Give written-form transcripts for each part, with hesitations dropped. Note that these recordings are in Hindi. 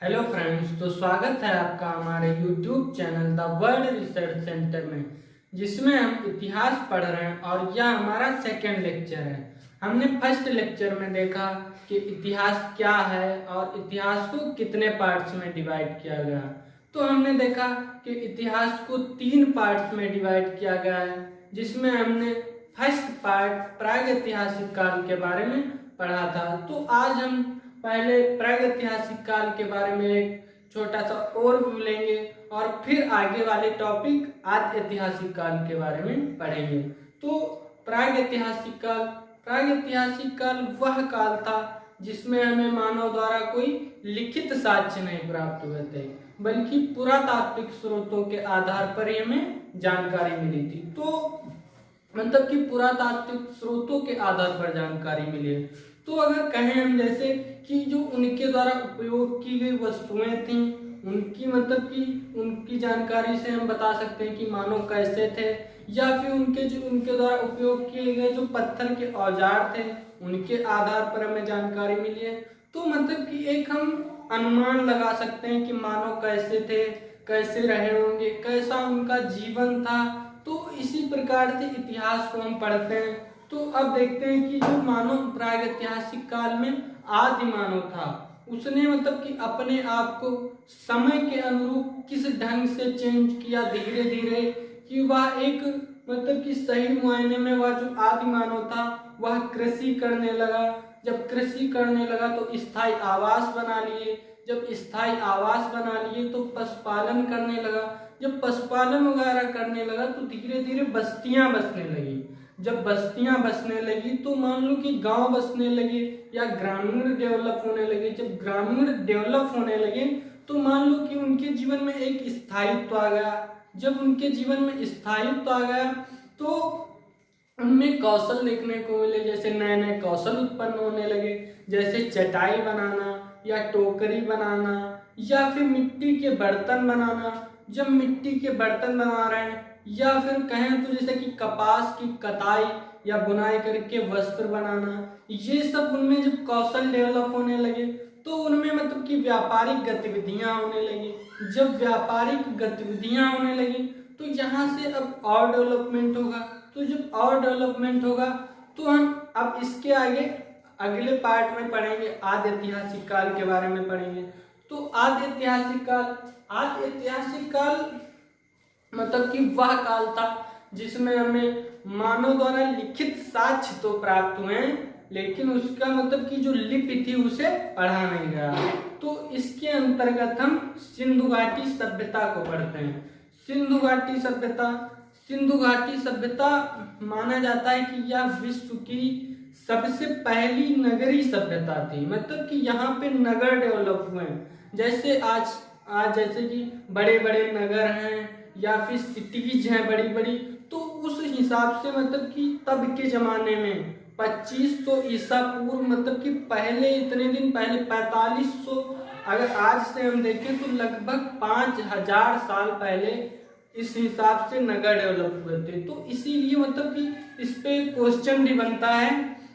हेलो फ्रेंड्स, तो स्वागत है आपका हमारे YouTube channel the world research centre में, जिसमें हम इतिहास पढ़ रहे हैं और यह हमारा सेकेंड लेक्चर है। हमने फर्स्ट लेक्चर में देखा कि इतिहास क्या है और इतिहास को कितने पार्ट्स में डिवाइड किया गया। तो हमने देखा कि इतिहास को 3 पार्ट्स में डिवाइड किया गया है, जिसमें हमने फर्स्ट पार्ट प्रागैतिहासिक काल के बारे में पढ़ा था। तो आज हम पहले प्रागैतिहासिक काल के बारे में एक छोटा सा ओवरव्यू लेंगे और फिर आगे वाले टॉपिक आद्य ऐतिहासिक काल के बारे में पढ़ेंगे। तो प्रागैतिहासिक काल वह काल था जिसमें हमें मानव द्वारा कोई लिखित साक्ष्य नहीं प्राप्त हुए थे, बल्कि पुरातात्विक स्रोतों के आधार पर ही हमें जानकारी मिली थी। तो मतलब कि पुरातात्विक स्रोतों के आधार पर जानकारी मिली है। तो अगर कहें हम जैसे कि जो उनके द्वारा उपयोग की गई वस्तुएं थी, उनकी मतलब कि उनकी जानकारी से हम बता सकते हैं कि मानव कैसे थे, या फिर उनके द्वारा उपयोग किए गए जो पत्थर के औजार थे, उनके आधार पर हमें जानकारी मिली है। तो मतलब कि एक हम अनुमान लगा सकते हैं कि मानव कैसे थे, कैसे रहे होंगे, कैसा उनका जीवन था। तो इसी प्रकार से इतिहास को हम पढ़ते हैं। तो अब देखते हैं कि जो मानव प्रागैतिहासिक काल में आदि मानव था, उसने मतलब कि अपने आप को समय के अनुरूप किस ढंग से चेंज किया धीरे धीरे, कि वह एक मतलब कि सही मायने में वह जो आदि मानव था वह कृषि करने लगा। जब कृषि करने लगा तो स्थायी आवास बना लिए। जब स्थायी आवास बना लिए तो पशुपालन करने लगा। जब पशुपालन वगैरह करने लगा तो धीरे धीरे बस्तियां बसने लगी। जब बस्तियां बसने लगी तो मान लो कि गांव बसने लगे या ग्रामीण डेवलप होने लगे। जब ग्रामीण डेवलप होने लगे तो मान लो कि उनके जीवन में एक स्थायित्व आ गया। जब उनके जीवन में स्थायित्व आ गया तो उनमें कौशल देखने को मिले, जैसे नए नए कौशल उत्पन्न होने लगे, जैसे चटाई बनाना या टोकरी बनाना या फिर मिट्टी के बर्तन बनाना। जब मिट्टी के बर्तन बना रहे हैं या फिर कहें तो जैसे कि कपास की कताई या बुनाई करके वस्त्र बनाना, ये सब उनमें जब कौशल डेवलप होने लगे तो उनमें मतलब कि व्यापारिक गतिविधियां होने लगी। जब व्यापारिक गतिविधियां होने लगी तो यहाँ से अब और डेवलपमेंट होगा। तो जब और डेवलपमेंट होगा तो हम अब इसके आगे अगले पार्ट में पढ़ेंगे, आद्य ऐतिहासिक काल के बारे में पढ़ेंगे। तो आद्य ऐतिहासिक काल मतलब कि वह काल था जिसमें हमें मानव द्वारा लिखित साक्ष्य तो प्राप्त हुए हैं, लेकिन उसका मतलब कि जो लिपि थी उसे पढ़ा नहीं गया। तो इसके अंतर्गत हम सिंधु घाटी सभ्यता को पढ़ते हैं। सिंधु घाटी सभ्यता माना जाता है कि यह विश्व की सबसे पहली नगरीय सभ्यता थी। मतलब कि यहाँ पे नगर डेवलप हुए हैं, जैसे आज जैसे कि बड़े बड़े नगर हैं या फिर सिटीज हैं बड़ी बड़ी। तो उस हिसाब से मतलब कि तब के जमाने में 2500 ईसा पूर्व, मतलब कि पहले इतने दिन पहले 4500, अगर आज से हम देखें तो लगभग 5000 साल पहले इस हिसाब से नगर डेवलप हुए थे। तो इसीलिए मतलब कि इस पे क्वेश्चन भी बनता है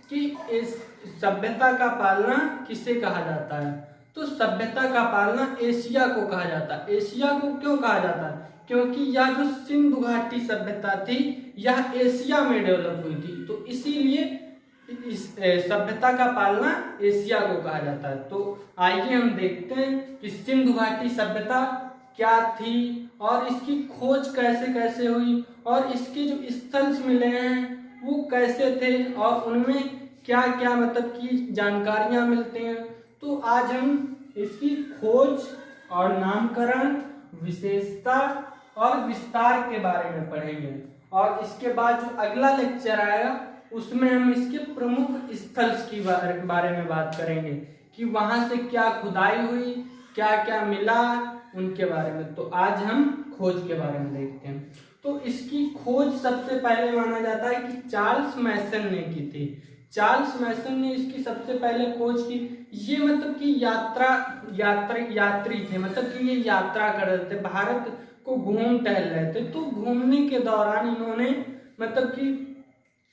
कि इस सभ्यता का पालना किसे कहा जाता है। तो सभ्यता का पालना एशिया को कहा जाता है। एशिया को क्यों कहा जाता है? क्योंकि यह जो सिंधु घाटी सभ्यता थी यह एशिया में डेवलप हुई थी, तो इसीलिए इस सभ्यता का पालना एशिया को कहा जाता है। तो आइए हम देखते हैं कि सिंधु घाटी सभ्यता क्या थी और इसकी खोज कैसे कैसे हुई और इसके जो स्थल मिले हैं वो कैसे थे और उनमें क्या क्या मतलब की जानकारियां मिलती हैं। तो आज हम इसकी खोज और नामकरण, विशेषता और विस्तार के बारे में पढ़ेंगे, और इसके बाद जो अगला लेक्चर आएगा उसमें हम इसके प्रमुख स्थल की बारे में बात करेंगे कि वहां से क्या खुदाई हुई, क्या क्या मिला, उनके बारे में। तो आज हम खोज के बारे में देखते हैं। तो इसकी खोज सबसे पहले माना जाता है कि चार्ल्स मैसन ने की थी। चार्ल्स मैसन ने इसकी सबसे पहले खोज की। ये मतलब कि यात्री थे, मतलब कि ये यात्रा कर रहे थे, भारत को घूम टहल रहे थे। तो घूमने के दौरान इन्होंने मतलब कि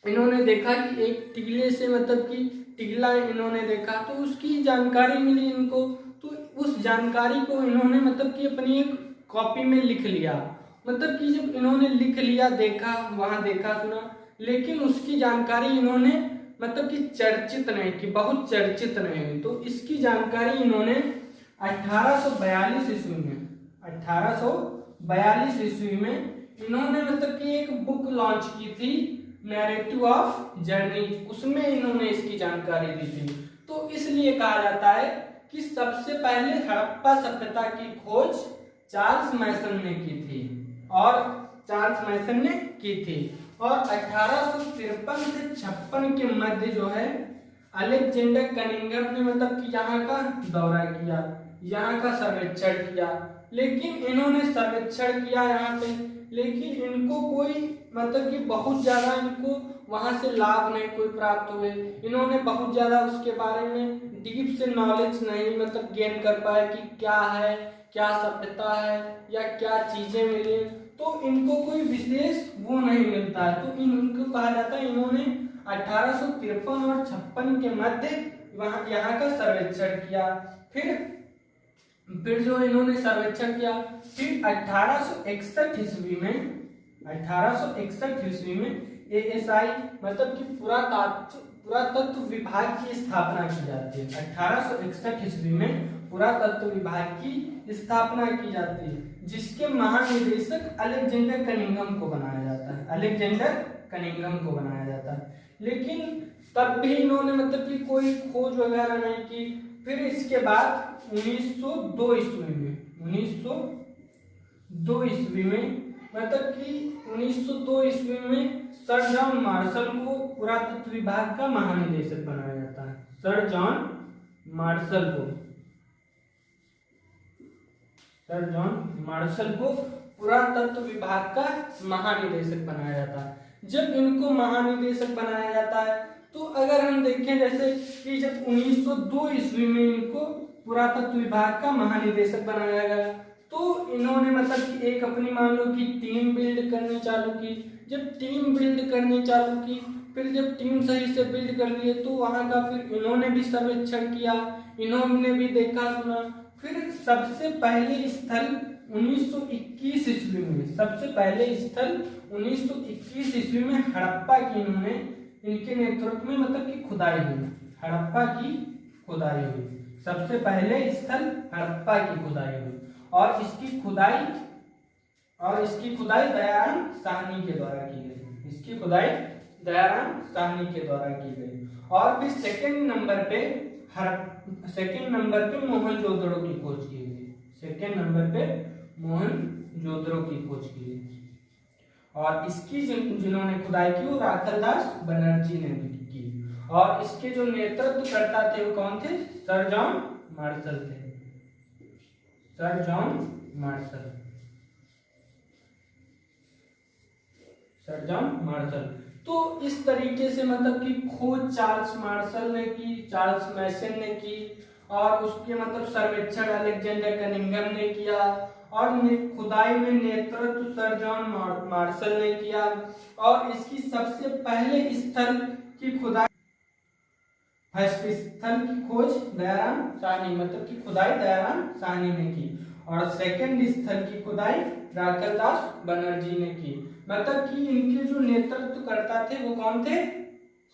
इन्होंने देखा कि एक टीले से मतलब कि टीला इन्होंने देखा, तो उसकी जानकारी मिली इनको। तो उस जानकारी को इन्होंने मतलब कि अपनी एक कॉपी में लिख लिया। मतलब कि जब इन्होंने लिख लिया, देखा, वहां देखा सुना, लेकिन उसकी जानकारी इन्होंने मतलब कि चर्चित नहीं की, बहुत चर्चित नहीं हुई। तो इसकी जानकारी इन्होंने 1842 ईस्वी में 1842 ईस्वी में इन्होंने मतलब कि एक बुक लॉन्च की थी, नैरेटिव ऑफ जर्नी, उसमें इन्होंने इसकी जानकारी दी थी। तो इसलिए कहा जाता है कि सबसे पहले हड़प्पा सभ्यता की खोज चार्ल्स मैसन ने की थी, और चार्ल्स मैसन ने की थी। और 1853 से 56 के मध्य जो है अलेक्जेंडर कनिंघम ने मतलब कि यहाँ का दौरा किया, यहाँ का सर्वेक्षण किया। लेकिन इन्होंने सर्वेक्षण किया यहाँ पे, लेकिन इनको कोई मतलब कि बहुत ज्यादा इनको वहां से लाभ नहीं कोई प्राप्त हुए। इन्होंने बहुत ज्यादा उसके बारे में डीप से नॉलेज नहीं मतलब गेन कर पाए कि क्या है, क्या सभ्यता है या क्या चीजें मिली, तो इनको कोई विशेष वो नहीं मिलता है। तो इनको कहा जाता है इन्होंने 1853 और 56 के मध्य वहां यहाँ का सर्वेक्षण किया। फिर जो इन्होंने सर्वेक्षण किया, फिर 1861 ईस्वी में एएसआई मतलब कि पुरातत्व विभाग की स्थापना की जाती है। 1861 ईस्वी में पुरातत्व विभाग की स्थापना की जाती है, जिसके महानिदेशक अलेक्जेंडर कनिंघम को बनाया जाता है। लेकिन तब भी इन्होंने मतलब कि कोई खोज वगैरह नहीं की। फिर इसके बाद 1902 ईस्वी में मतलब कि 1902 ईस्वी में सर जॉन मार्शल को पुरातत्व विभाग का महानिदेशक बनाया जाता है। सर जॉन मार्शल को पुरातत्व विभाग का महानिदेशक बनाया जाता है। जब इनको महानिदेशक बनाया जाता है, तो अगर हम देखें जैसे कि जब 1902 ईस्वी में इनको पुरातत्व विभाग का महानिदेशक बनाया गया, तो इन्होंने मतलब कि एक अपनी मान लो कि टीम बिल्ड करनी चालू की। जब टीम बिल्ड करनी चालू की, फिर जब टीम सही से बिल्ड कर लिए, तो वहां का फिर इन्होंने भी सर्वेक्षण किया, इन्होंने भी देखा सुना। फिर सबसे पहले स्थल 1921 ईस्वी में हड़प्पा की इन्होंने इनके नेतृत्व में मतलब कि खुदाई हुई, हड़प्पा की खुदाई हुई। सबसे पहले स्थल हड़प्पा की खुदाई हुई, और इसकी खुदाई दयाराम साहनी के द्वारा की गई। और फिर सेकंड नंबर पे मोहनजोदड़ो की खोज की गई। और इसकी जिन्होंने खुदाई की वो राखलदास बनर्जी ने की। और इसके जो नेतृत्व करता थे वो कौन थे? Sir John Marshall. तो इस तरीके से मतलब कि खोज चार्ल्स मैसन ने की, और उसके मतलब सर्वेक्षण अलेक्जेंडर कनिंघम ने किया, और खुदाई में नेतृत्व सर जॉन मार्शल ने किया। और इसकी सबसे पहले स्थल की खुदाई, फर्स्ट स्थल की खोज दयाराम साहनी मतलब की खुदाई दयाराम साहनी ने की, और सेकंड स्थल की खुदाई राखलदास बनर्जी ने की। मतलब कि इनके जो नेतृत्व करता थे वो कौन थे?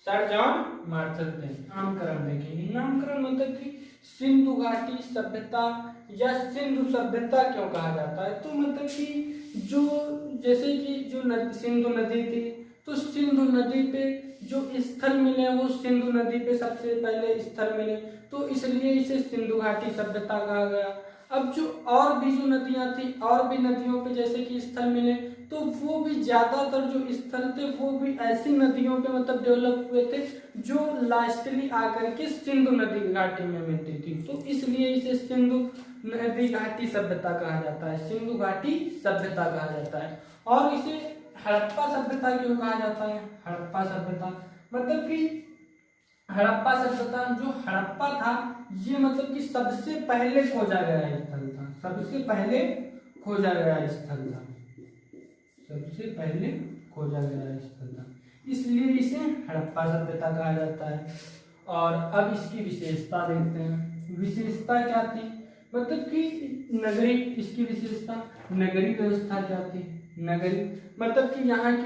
सर जॉन मार्शल थे। नामकरण देखेंगे, नामकरण मतलब कि सिंधु घाटी सभ्यता या सिंधु सभ्यता क्यों कहा जाता है? तो मतलब कि जो जैसे कि जो सिंधु नदी थी, तो सिंधु नदी पे जो स्थल मिले वो सिंधु नदी पे सबसे पहले स्थल मिले, तो इसलिए इसे सिंधु घाटी सभ्यता कहा गया। अब जो और भी जो नदियां थी, और भी नदियों पे जैसे कि स्थल मिले, तो वो भी ज्यादातर जो स्थल थे वो भी ऐसी नदियों पे मतलब डेवलप हुए थे जो लास्टली आकर के सिंधु नदी घाटी में मिलती थी। तो इसलिए इसे सिंधु नदी घाटी सभ्यता कहा जाता है। और इसे हड़प्पा सभ्यता क्यों कहा जाता है? हड़प्पा सभ्यता मतलब कि हड़प्पा सभ्यता, जो हड़प्पा था ये मतलब कि सबसे पहले खोजा गया स्थल था, इसलिए इसे हड़प्पा सभ्यता कहा जाता है। और अब इसकी विशेषता देखते हैं। विशेषता क्या थी? मतलब कि नगरी, इसकी विशेषता नगरी व्यवस्था क्या थी, नगरी मतलब कि यहाँ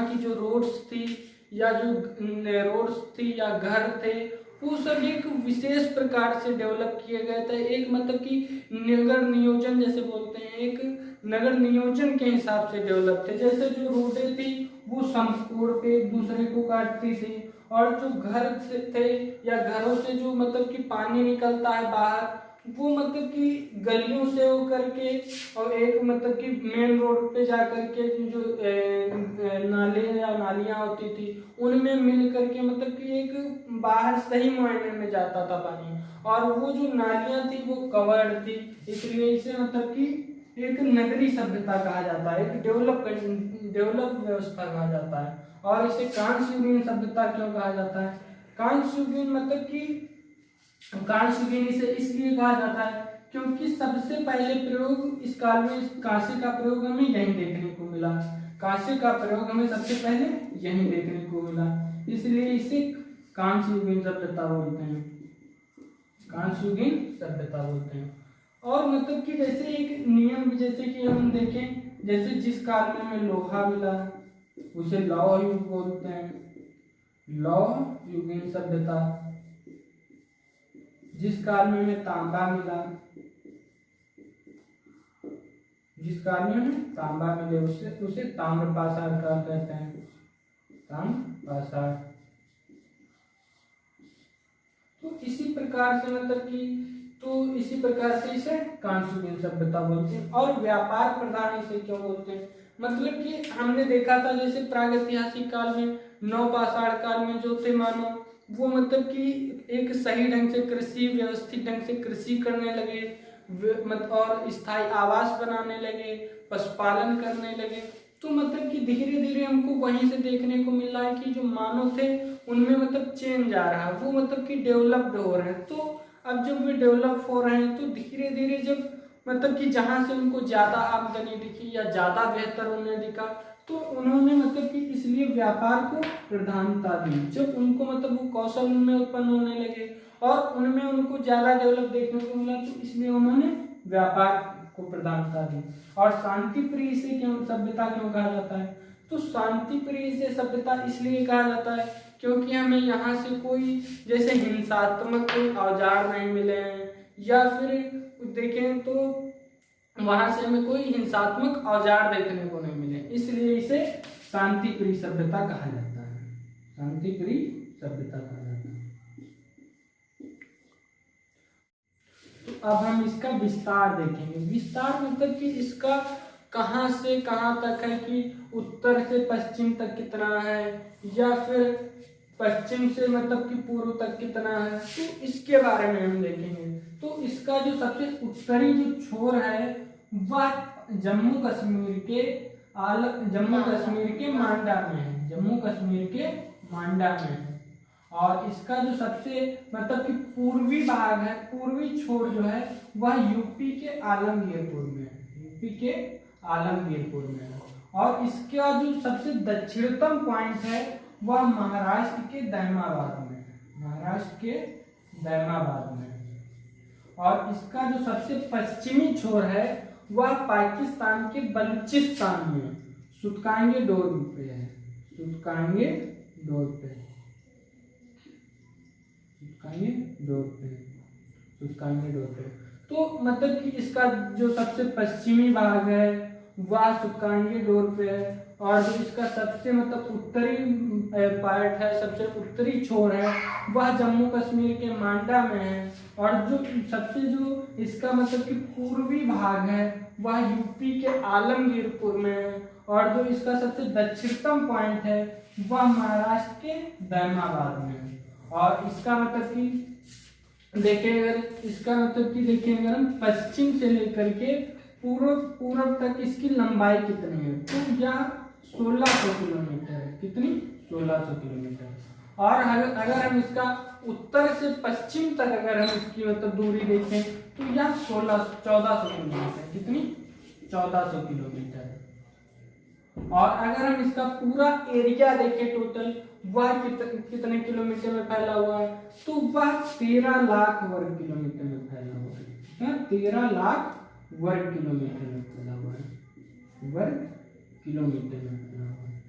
की जो रोड्स थी या जो रोड्स थी या घर थे, वो सब एक विशेष प्रकार से डेवलप किए गए थे। एक मतलब कि नगर नियोजन जैसे बोलते हैं, एक नगर नियोजन के हिसाब से डेवलप थे। जैसे जो रोडें थी वो समकोण पे एक दूसरे को काटती थी, और जो घर थे या घरों से जो मतलब कि पानी निकलता है बाहर, वो मतलब कि गलियों से होकर के और एक मतलब कि मेन रोड पे जा करके जो नाले या नालियां होती थी उनमें मिल करके मतलब कि एक बाहर सही मायने में जाता था पानी। और वो जो नालियां थी वो कवर्ड थी, इसलिए इसे मतलब कि एक नगरी सभ्यता कहा जाता है, एक डेवलप व्यवस्था कहा जाता है। और इसे कांस्य युगीन सभ्यता क्यों कहा जाता है? कांस्य युगीन मतलब कि कांस्य युगीन इसे इसलिए कहा जाता है क्योंकि सबसे पहले प्रयोग इस काल में कांस्य का प्रयोग हमें यहीं देखने को मिला। कांस्य का प्रयोग हमें सबसे पहले यहीं देखने को मिला, इसलिए इसे कांस्य युगीन सभ्यता बोलते हैं, कांस्य युगीन सभ्यता बोलते हैं। और मतलब कि जैसे एक नियम, जैसे कि हम देखें, जैसे जिस काल में हमें लोहा मिला उसे लौह युग बोलते हैं, लौह युगीन सभ्यता। जिस काल में हमें तांबा मिला, जिस काल में हमें तांबा मिले उसे ताम्र पाषाण काल कहते हैं, ताम्र पाषाण। तो इसी प्रकार से मतलब कि इसी प्रकार से इसे कांस्य युगीन सभ्यता बोलते हैं। और व्यापार प्रधान इसे क्यों बोलते हैं? मतलब कि हमने देखा था जैसे प्रागैतिहासिक काल में, नवपाषाण काल में जो थे मानव, वो मतलब कि एक सही ढंग से कृषि, व्यवस्थित ढंग से कृषि करने लगे, और स्थायी आवास बनाने लगे, पशुपालन करने लगे। तो मतलब कि धीरे धीरे हमको वहीं से देखने को मिल रहा है कि जो मानव थे उनमें मतलब चेंज आ रहा है, वो मतलब कि डेवलप्ड हो रहे हैं। तो अब जब वे डेवलप हो रहे हैं तो धीरे धीरे जब मतलब कि जहाँ से उनको ज्यादा आमदनी दिखी या ज्यादा बेहतर उन्हें दिखा, तो उन्होंने मतलब कि इसलिए व्यापार को प्रधानता दी। जब उनको मतलब वो कौशल उनमें उत्पन्न होने लगे और उनमें उनको ज्यादा डेवलप देखने को मिला, तो इसलिए उन्होंने व्यापार को प्रधानता दी। और शांति प्रिय से क्यों सभ्यता क्यों कहा जाता है? तो शांति प्रिय से सभ्यता इसलिए कहा जाता है क्योंकि हमें यहाँ से कोई जैसे हिंसात्मक कोई औजार नहीं मिले हैं, या फिर देखें तो वहां से हमें कोई हिंसात्मक औजार देखने को नहीं मिले, इसलिए इसे शांति प्रिय सभ्यता कहा जाता है, शांति प्रिय सभ्यता कहा जाता है। तो अब हम इसका विस्तार देखेंगे। विस्तार मतलब कि इसका कहाँ से कहाँ तक है, कि उत्तर से पश्चिम तक कितना है, या फिर पश्चिम से मतलब कि पूर्व तक कितना है, तो इसके बारे में हम देखेंगे। तो इसका जो सबसे उत्तरी जो छोर है वह जम्मू कश्मीर के मांडा में है, जम्मू कश्मीर के मांडा में है। और इसका जो सबसे मतलब कि पूर्वी भाग है, पूर्वी छोर जो है वह यूपी के आलमगीरपुर में है, यूपी के आलमगीरपुर में है। और इसका जो सबसे दक्षिणतम पॉइंट है वह महाराष्ट्र के दैमाबाद में है, महाराष्ट्र के दैमाबाद में है। और इसका जो सबसे पश्चिमी छोर है वह पाकिस्तान के बलूचिस्तान में सुतकांगे डोर पे है, सुतकांगे डोर पे, सुतकांगे डोर पे, सुतकांगे डोर पे। तो मतलब कि इसका जो सबसे पश्चिमी भाग है वह सुतकांगे डोर पे है, और जो इसका सबसे मतलब उत्तरी पार्ट है, सबसे उत्तरी छोर है वह जम्मू कश्मीर के मांडा में है। और जो सबसे जो इसका मतलब कि पूर्वी भाग है वह यूपी के आलमगीरपुर में है। और जो इसका सबसे दक्षिणतम पॉइंट है वह महाराष्ट्र के दैमाबाद में है। और इसका मतलब कि देखें अगर इसका मतलब कि देखें अगर हम पश्चिम से लेकर के पूर्व तक इसकी लंबाई कितनी है, तो यह 1600 किलोमीटर है। कितनी? 1600 किलोमीटर। और अगर हम इसका उत्तर से पश्चिम तक अगर हम इसकी मतलब दूरी देखें तो यह 1400 किलोमीटर। कितनी? 1400 किलोमीटर। और अगर हम इसका पूरा एरिया देखें टोटल, वह कितने किलोमीटर में फैला हुआ है, तो वह 13 लाख वर्ग किलोमीटर में फैला हुआ है। 13 लाख वर्ग किलोमीटर में फैला हुआ है, वर्ग किलोमीटर में फैला हुआ है,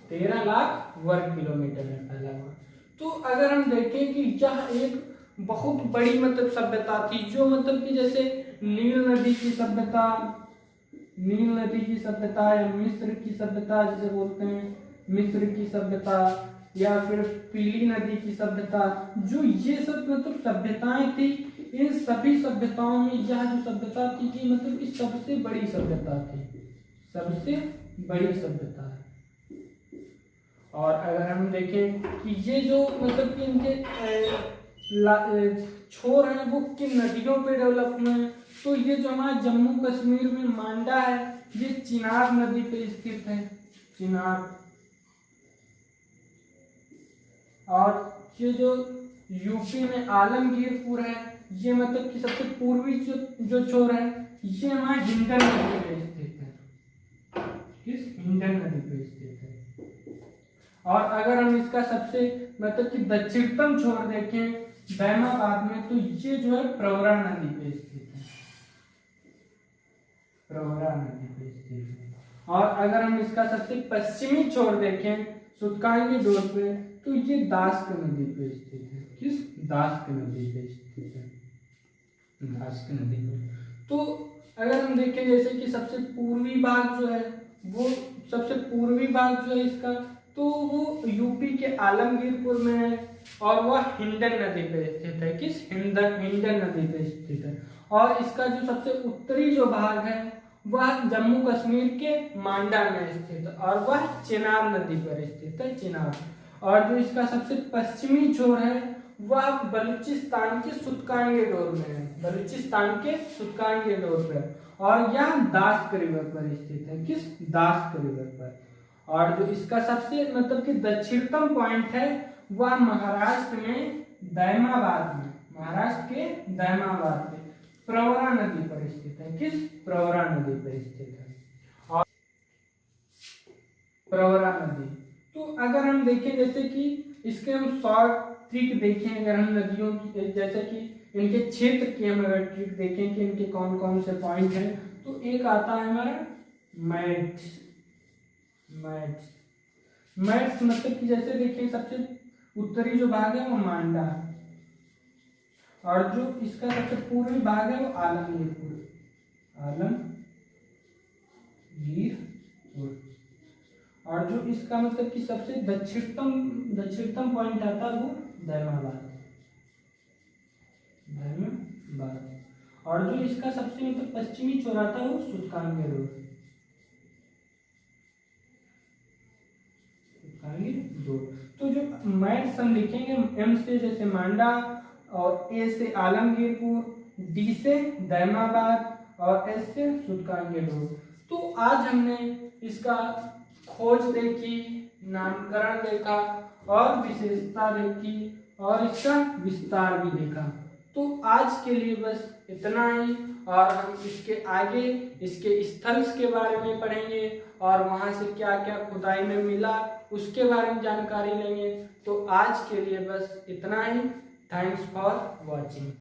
13 लाख वर्ग किलोमीटर में फैला हुआ है। तो अगर हम देखें कि यह एक बहुत बड़ी मतलब सभ्यता थी, जो मतलब कि जैसे नील नदी की सभ्यता, नील नदी की सभ्यता या मिस्र की सभ्यता जिसे बोलते हैं, मिस्र की सभ्यता या फिर पीली नदी की सभ्यता, जो ये सब मतलब सभ्यताएं थी, इन सभी सभ्यताओं में यह जो सभ्यता थी कि मतलब कि सबसे बड़ी सभ्यता थी, सबसे बड़ी सभ्यता है। और अगर हम देखें कि ये जो मतलब कि इनके छोर हैं वो किन नदियों पे डेवलप हुए हैं, तो ये जो हमारा जम्मू कश्मीर में मांडा है, ये चिनाब नदी पे स्थित है, चिनाब। और ये जो यूपी में आलमगीरपुर है, ये मतलब कि सबसे पूर्वी जो छोर है, ये हमारा हिंडन नदी पे स्थित है, किस हिंडन नदी पे स्थित है। और अगर हम इसका सबसे मतलब कि दक्षिणतम छोर देखें बैमाबाद में, तो ये जो है प्रवरा नदी पे स्थित है, प्रवरा नदी पे स्थित है। और अगर हम इसका सबसे पश्चिमी छोर देखें सुतकांगी डोर पे, तो ये दास्क नदी पे स्थित है, किस दास्क नदी पे स्थित है, दास्क नदी पे। तो अगर हम देखें जैसे कि सबसे पूर्वी भाग जो है, वो सबसे पूर्वी भाग जो है इसका, तो वो यूपी के आलमगीरपुर में है और वह हिंडन नदी पे स्थित है, किस हिंडन नदी पे स्थित है। और इसका जो सबसे उत्तरी जो भाग है वह जम्मू कश्मीर के मांडा में स्थित है और वह चिनाब नदी पर स्थित है, चिनाब। और जो इसका सबसे पश्चिमी छोर है वह बलूचिस्तान के सुतकांगी डोर में है, बलूचिस्तान के सुतकांगी डोर पर, और यह दास्क रिवर पर स्थित है, किस दास्क रिवर पर। और जो इसका सबसे मतलब कि दक्षिणतम पॉइंट है वह महाराष्ट्र में दैमाबाद में, महाराष्ट्र के दैमाबाद में प्रवरा नदी पर स्थित है, किस प्रवरा नदी पर स्थित है। और प्रवरा नदी, तो अगर हम देखें जैसे कि इसके हम शॉर्ट ट्रिक देखें, अगर हम नदियों की जैसे कि इनके क्षेत्र की हम अगर ट्रिक देखें कि इनके कौन कौन से पॉइंट हैं, तो एक आता है हमारा मैट्स, मैट्स, मैट्स मतलब कि जैसे देखिए सबसे उत्तरी जो भाग है वो मांडा है, और जो इसका सबसे पूर्वी भाग है वो आलमगीरपुर, आलमगीरपुर। और जो इसका मतलब कि सबसे दक्षिणतम पॉइंट आता है वो दैमाबाद, दैमाबाद। और जो इसका सबसे मतलब पश्चिमी छोर आता है वो सुतकांगी डोर, तो जो मैट्स हम लिखेंगे एम से जैसे मांडा, और ए से आलमगीरपुर, डी से दैमाबाद और एस से सुतकांगी डोर। तो आज हमने इसका खोज देखी, नामकरण देखा और विशेषता देखी और इसका विस्तार भी देखा। तो आज के लिए बस इतना ही, और हम इसके आगे इसके स्थल्स के बारे में पढ़ेंगे और वहाँ से क्या क्या खुदाई में मिला उसके बारे में जानकारी लेंगे। तो आज के लिए बस इतना ही। Thanks for watching.